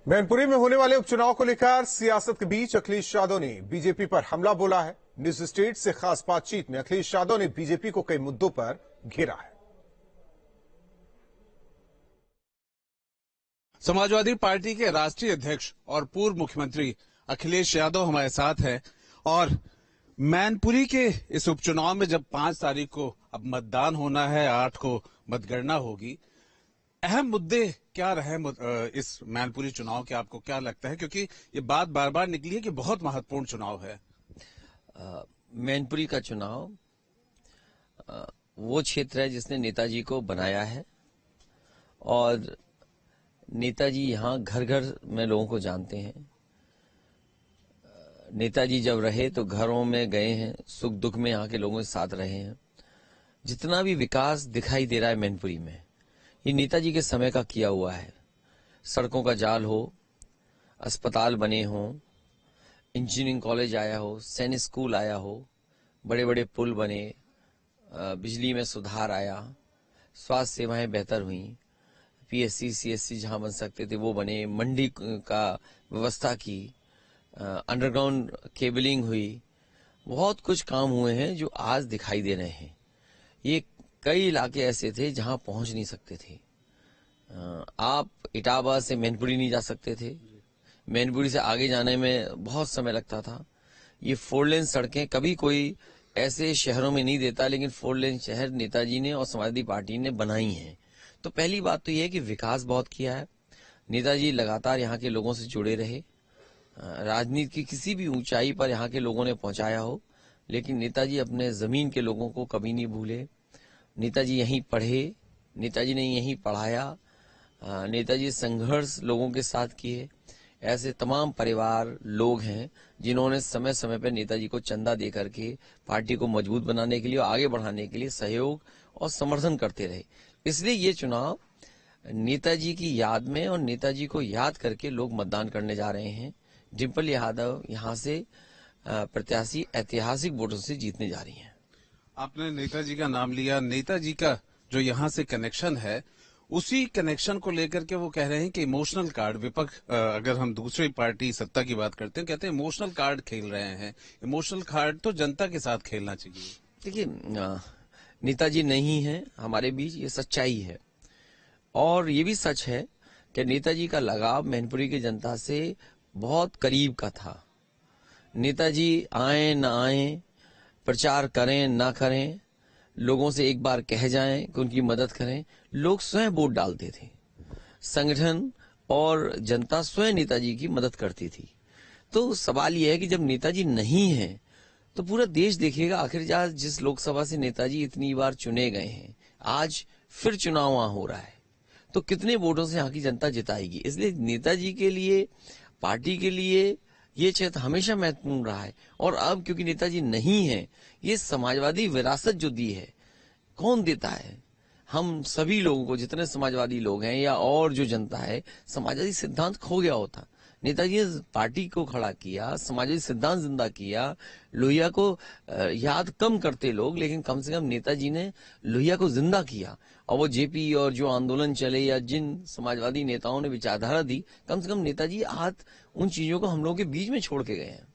मैनपुरी में होने वाले उपचुनाव को लेकर सियासत के बीच अखिलेश यादव ने बीजेपी पर हमला बोला है। न्यूज स्टेट से खास बातचीत में अखिलेश यादव ने बीजेपी को कई मुद्दों पर घेरा है। समाजवादी पार्टी के राष्ट्रीय अध्यक्ष और पूर्व मुख्यमंत्री अखिलेश यादव हमारे साथ हैं और मैनपुरी के इस उपचुनाव में जब 5 तारीख को अब मतदान होना है, 8 को मतगणना होगी, अहम मुद्दे क्या रहे इस मैनपुरी चुनाव के, आपको क्या लगता है? क्योंकि ये बात बार बार निकली है कि बहुत महत्वपूर्ण चुनाव है। मैनपुरी का चुनाव वो क्षेत्र है जिसने नेताजी को बनाया है और नेताजी यहाँ घर घर में लोगों को जानते हैं। नेताजी जब रहे तो घरों में गए हैं, सुख दुख में यहाँ के लोगों के साथ रहे हैं। जितना भी विकास दिखाई दे रहा है मैनपुरी में, ये नेताजी के समय का किया हुआ है। सड़कों का जाल हो, अस्पताल बने हों, इंजीनियरिंग कॉलेज आया हो, सैनिक स्कूल आया हो, बड़े बड़े पुल बने, बिजली में सुधार आया, स्वास्थ्य सेवाएं बेहतर हुई, पीएससी सीएससी जहां बन सकते थे वो बने, मंडी का व्यवस्था की, अंडरग्राउंड केबलिंग हुई, बहुत कुछ काम हुए हैं जो आज दिखाई दे रहे हैं। ये कई इलाके ऐसे थे जहां पहुंच नहीं सकते थे। आप इटावा से मैनपुरी नहीं जा सकते थे, मैनपुरी से आगे जाने में बहुत समय लगता था। ये 4 लेन सड़कें कभी कोई ऐसे शहरों में नहीं देता, लेकिन 4 लेन शहर नेताजी ने और समाजवादी पार्टी ने बनाई हैं। तो पहली बात तो यह है कि विकास बहुत किया है। नेताजी लगातार यहाँ के लोगों से जुड़े रहे, राजनीति की किसी भी ऊंचाई पर यहाँ के लोगों ने पहुंचाया हो, लेकिन नेताजी अपने जमीन के लोगों को कभी नहीं भूले। नेताजी यहीं पढ़े, नेताजी ने यहीं पढ़ाया, नेताजी संघर्ष लोगों के साथ किए। ऐसे तमाम परिवार लोग हैं जिन्होंने समय समय पर नेताजी को चंदा दे करके पार्टी को मजबूत बनाने के लिए और आगे बढ़ाने के लिए सहयोग और समर्थन करते रहे। इसलिए ये चुनाव नेताजी की याद में और नेताजी को याद करके लोग मतदान करने जा रहे हैं। डिम्पल यादव यहाँ से प्रत्याशी ऐतिहासिक वोटों से जीतने जा रही हैं। आपने नेताजी का नाम लिया, नेताजी का जो यहाँ से कनेक्शन है, उसी कनेक्शन को लेकर के वो कह रहे हैं कि इमोशनल कार्ड, विपक्ष अगर हम दूसरी पार्टी सत्ता की बात करते हैं, कहते हैं इमोशनल कार्ड खेल रहे हैं। इमोशनल कार्ड तो जनता के साथ खेलना चाहिए। देखिए, नेताजी नहीं है हमारे बीच, ये सच्चाई है। और ये भी सच है कि नेताजी का लगाव मैनपुरी की जनता से बहुत करीब का था। नेताजी आए न आए, प्रचार करें ना करें, लोगों से एक बार कह जाएं कि उनकी मदद करें, लोग स्वयं वोट डालते थे। संगठन और जनता स्वयं नेताजी की मदद करती थी। तो सवाल यह है कि जब नेताजी नहीं है तो पूरा देश देखेगा आखिर जिस लोकसभा से नेताजी इतनी बार चुने गए हैं, आज फिर चुनाव वहां हो रहा है, तो कितने वोटों से यहाँ की जनता जिताएगी। इसलिए नेताजी के लिए, पार्टी के लिए ये क्षेत्र हमेशा महत्वपूर्ण रहा है। और अब क्योंकि नेताजी नहीं है, ये समाजवादी विरासत जो दी है, कौन देता है? हम सभी लोगों को, जितने समाजवादी लोग हैं या और जो जनता है, समाजवादी सिद्धांत खो गया होता। नेताजी ने पार्टी को खड़ा किया, समाजवादी सिद्धांत जिंदा किया। लोहिया को याद कम करते लोग, लेकिन कम से कम नेताजी ने लोहिया को जिंदा किया। और वो जेपी और जो आंदोलन चले या जिन समाजवादी नेताओं ने विचारधारा दी, कम से कम नेताजी आज उन चीजों को हम लोगों के बीच में छोड़ के गए हैं।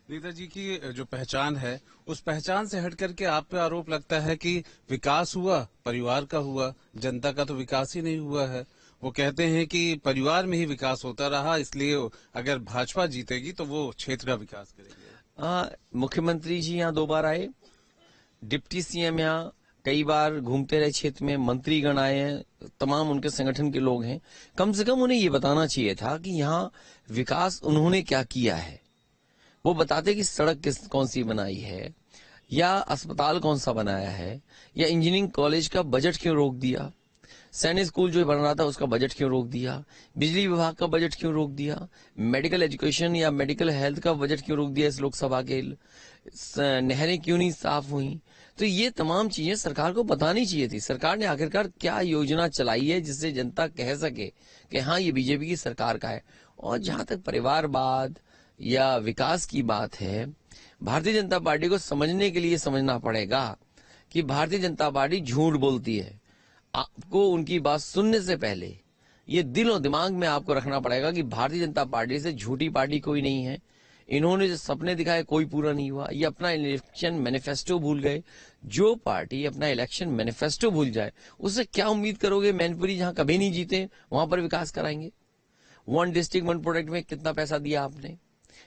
नेताजी की जो पहचान है, उस पहचान से हट करके आप पे आरोप लगता है कि विकास हुआ, परिवार का हुआ, जनता का तो विकास ही नहीं हुआ है। वो कहते हैं कि परिवार में ही विकास होता रहा, इसलिए अगर भाजपा जीतेगी तो वो क्षेत्र का विकास करेगी। मुख्यमंत्री जी यहाँ 2 बार आए, डिप्टी सीएम यहाँ कई बार घूमते रहे क्षेत्र में, मंत्रीगण आए हैं, तमाम उनके संगठन के लोग हैं। कम से कम उन्हें ये बताना चाहिए था कि यहाँ विकास उन्होंने क्या किया है। वो बताते कि सड़क कौन सी बनाई है, या अस्पताल कौन सा बनाया है, या इंजीनियरिंग कॉलेज का बजट क्यों रोक दिया, सैनिक स्कूल जो बन रहा था उसका बजट क्यों रोक दिया, बिजली विभाग का बजट क्यों रोक दिया, मेडिकल एजुकेशन या मेडिकल हेल्थ का बजट क्यों रोक दिया इस लोकसभा के, नहरें क्यों नहीं साफ हुई। तो ये तमाम चीजें सरकार को बतानी चाहिए थी। सरकार ने आखिरकार क्या योजना चलाई है जिससे जनता कह सके कि हाँ, ये बीजेपी की सरकार का है। और जहां तक परिवारवाद या विकास की बात है, भारतीय जनता पार्टी को समझने के लिए समझना पड़ेगा कि भारतीय जनता पार्टी झूठ बोलती है। आपको उनकी बात सुनने से पहले ये दिल और दिमाग में आपको रखना पड़ेगा कि भारतीय जनता पार्टी से झूठी पार्टी कोई नहीं है। इन्होंने जो सपने दिखाए कोई पूरा नहीं हुआ। ये अपना इलेक्शन मैनिफेस्टो भूल गए। जो पार्टी अपना इलेक्शन मैनिफेस्टो भूल जाए उससे क्या उम्मीद करोगे? मैनपुरी जहां कभी नहीं जीते वहां पर विकास कराएंगे। 1 डिस्ट्रिक्ट 1 प्रोडक्ट में कितना पैसा दिया आपने?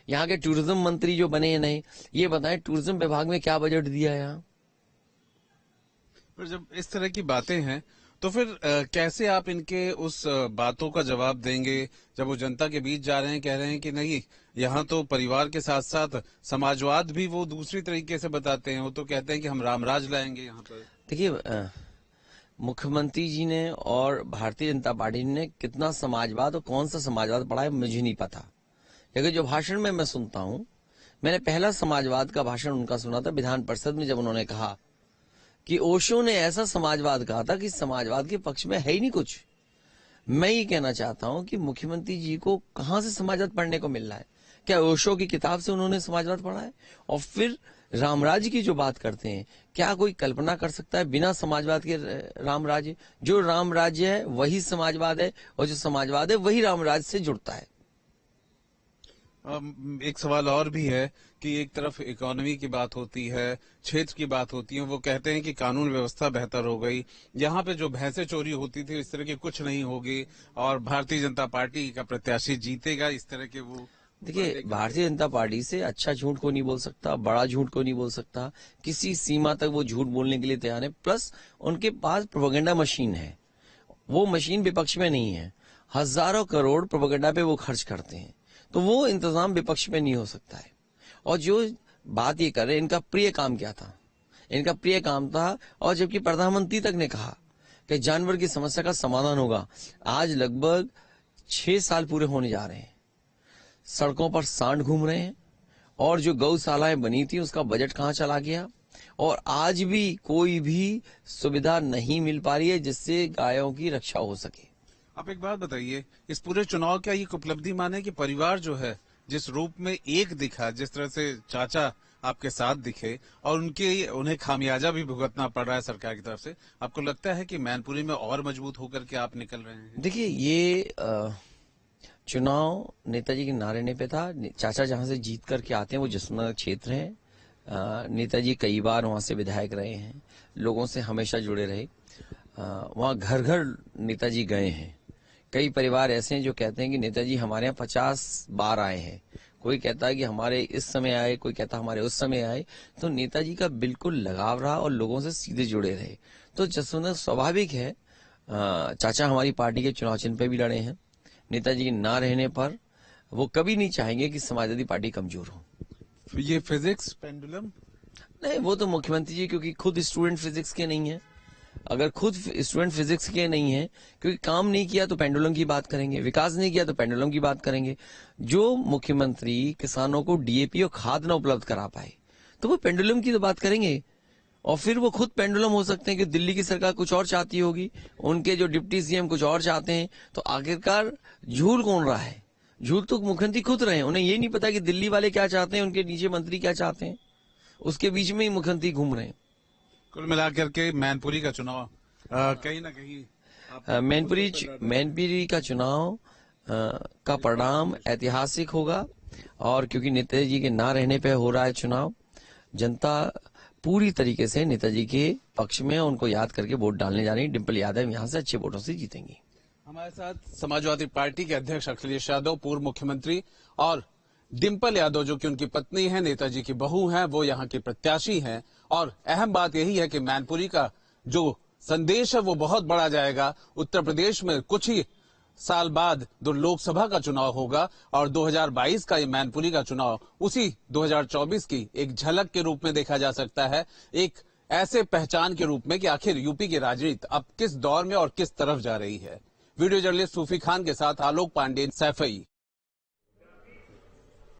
यहाँ के टूरिज्म मंत्री जो बने हैं नए, ये बताएं टूरिज्म विभाग में क्या बजट दिया है यहाँ? पर जब इस तरह की बातें हैं तो फिर कैसे आप इनके उस बातों का जवाब देंगे जब वो जनता के बीच जा रहे हैं, कह रहे हैं कि नहीं यहाँ तो परिवार के साथ साथ समाजवाद भी वो दूसरी तरीके से बताते हैं। वो तो कहते हैं कि हम रामराज लाएंगे यहाँ पर। देखिए, मुख्यमंत्री जी ने और भारतीय जनता पार्टी ने कितना समाजवाद और कौन सा समाजवाद पढ़ा है मुझे नहीं पता, लेकिन जो भाषण में मैं सुनता हूं, मैंने पहला समाजवाद का भाषण उनका सुना था विधान परिषद में, जब उन्होंने कहा कि ओशो ने ऐसा समाजवाद कहा था कि समाजवाद के पक्ष में है ही नहीं कुछ। मैं ये कहना चाहता हूं कि मुख्यमंत्री जी को कहां से समाजवाद पढ़ने को मिल रहा है? क्या ओशो की किताब से उन्होंने समाजवाद पढ़ा है? और फिर रामराज्य की जो बात करते हैं, क्या कोई कल्पना कर सकता है बिना समाजवाद के रामराज्य? जो रामराज्य है वही समाजवाद है, और जो समाजवाद है वही रामराज्य से जुड़ता है। एक सवाल और भी है कि एक तरफ इकोनॉमी की बात होती है, क्षेत्र की बात होती है, वो कहते हैं कि कानून व्यवस्था बेहतर हो गई, यहाँ पे जो भैंसे चोरी होती थी इस तरह की कुछ नहीं होगी और भारतीय जनता पार्टी का प्रत्याशी जीतेगा, इस तरह के वो। देखिए, भारतीय जनता पार्टी से अच्छा झूठ को नहीं बोल सकता, बड़ा झूठ को नहीं बोल सकता, किसी सीमा तक वो झूठ बोलने के लिए तैयार है। प्लस उनके पास प्रोपेगेंडा मशीन है, वो मशीन विपक्ष में नहीं है। हजारों करोड़ प्रोपेगेंडा पे वो खर्च करते हैं, तो वो इंतजाम विपक्ष में नहीं हो सकता है। और जो बात ये कर रहे हैं, इनका प्रिय काम क्या था? इनका प्रिय काम था, और जबकि प्रधानमंत्री तक ने कहा कि जानवर की समस्या का समाधान होगा। आज लगभग 6 साल पूरे होने जा रहे हैं, सड़कों पर सांड घूम रहे हैं, और जो गौशालाएं बनी थी उसका बजट कहां चला गया, और आज भी कोई भी सुविधा नहीं मिल पा रही है जिससे गायों की रक्षा हो सके। आप एक बात बताइए, इस पूरे चुनाव क्या ये उपलब्धि माने कि परिवार जो है जिस रूप में एक दिखा, जिस तरह से चाचा आपके साथ दिखे और उन्हें खामियाजा भी भुगतना पड़ रहा है सरकार की तरफ से, आपको लगता है कि मैनपुरी में और मजबूत होकर के आप निकल रहे हैं? देखिए, ये चुनाव नेताजी के ना रहने पे था। चाचा जहां से जीत करके आते हैं वो जसवंत क्षेत्र है। नेताजी कई बार वहां से विधायक रहे हैं, लोगों से हमेशा जुड़े रहे। वहां घर घर नेताजी गए हैं। कई परिवार ऐसे हैं जो कहते हैं कि नेताजी हमारे यहाँ 50 बार आए हैं। कोई कहता है कि हमारे इस समय आए, कोई कहता है हमारे उस समय आए। तो नेताजी का बिल्कुल लगाव रहा और लोगों से सीधे जुड़े रहे। तो जसवंत स्वाभाविक है, चाचा हमारी पार्टी के चुनाव चिन्ह पे भी लड़े हैं। नेताजी के ना रहने पर वो कभी नहीं चाहेंगे कि समाजवादी पार्टी कमजोर हो। ये फिजिक्स पेंडुलम नहीं, वो तो मुख्यमंत्री जी क्योंकि खुद स्टूडेंट फिजिक्स के नहीं है। अगर खुद स्टूडेंट फिजिक्स के नहीं है, क्योंकि काम नहीं किया तो पेंडुलम की बात करेंगे, विकास नहीं किया तो पेंडुलम की बात करेंगे। जो मुख्यमंत्री किसानों को डीएपी और खाद न उपलब्ध करा पाए तो वो पेंडुलम की तो बात करेंगे, और फिर वो खुद पेंडुलम हो सकते हैं कि दिल्ली की सरकार कुछ और चाहती होगी, उनके जो डिप्टी सीएम कुछ और चाहते हैं। तो आखिरकार झूल कौन रहा है? झूल तो मुख्यमंत्री खुद रहे हैं। उन्हें ये नहीं पता कि दिल्ली वाले क्या चाहते हैं, उनके नीचे मंत्री क्या चाहते हैं, उसके बीच में ही मुख्यमंत्री घूम रहे हैं। कुल मिलाकर के मैनपुरी का चुनाव कहीं ना कहीं मैनपुरी का चुनाव का परिणाम ऐतिहासिक होगा, और क्योंकि नेताजी के ना रहने पे हो रहा है चुनाव, जनता पूरी तरीके से नेताजी के पक्ष में उनको याद करके वोट डालने जा रही है। डिम्पल यादव यहाँ से अच्छे वोटों से जीतेंगी। हमारे साथ समाजवादी पार्टी के अध्यक्ष अखिलेश यादव, पूर्व मुख्यमंत्री, और डिम्पल यादव जो कि उनकी पत्नी है, नेताजी की बहू हैं, वो यहाँ की प्रत्याशी हैं। और अहम बात यही है कि मैनपुरी का जो संदेश है वो बहुत बड़ा जाएगा। उत्तर प्रदेश में कुछ ही साल बाद लोकसभा का चुनाव होगा, और 2022 का ये मैनपुरी का चुनाव उसी 2024 की एक झलक के रूप में देखा जा सकता है, एक ऐसे पहचान के रूप में कि आखिर यूपी की राजनीति अब किस दौर में और किस तरफ जा रही है। वीडियो जर्नलिस्ट सूफी खान के साथ आलोक पांडे, सैफई।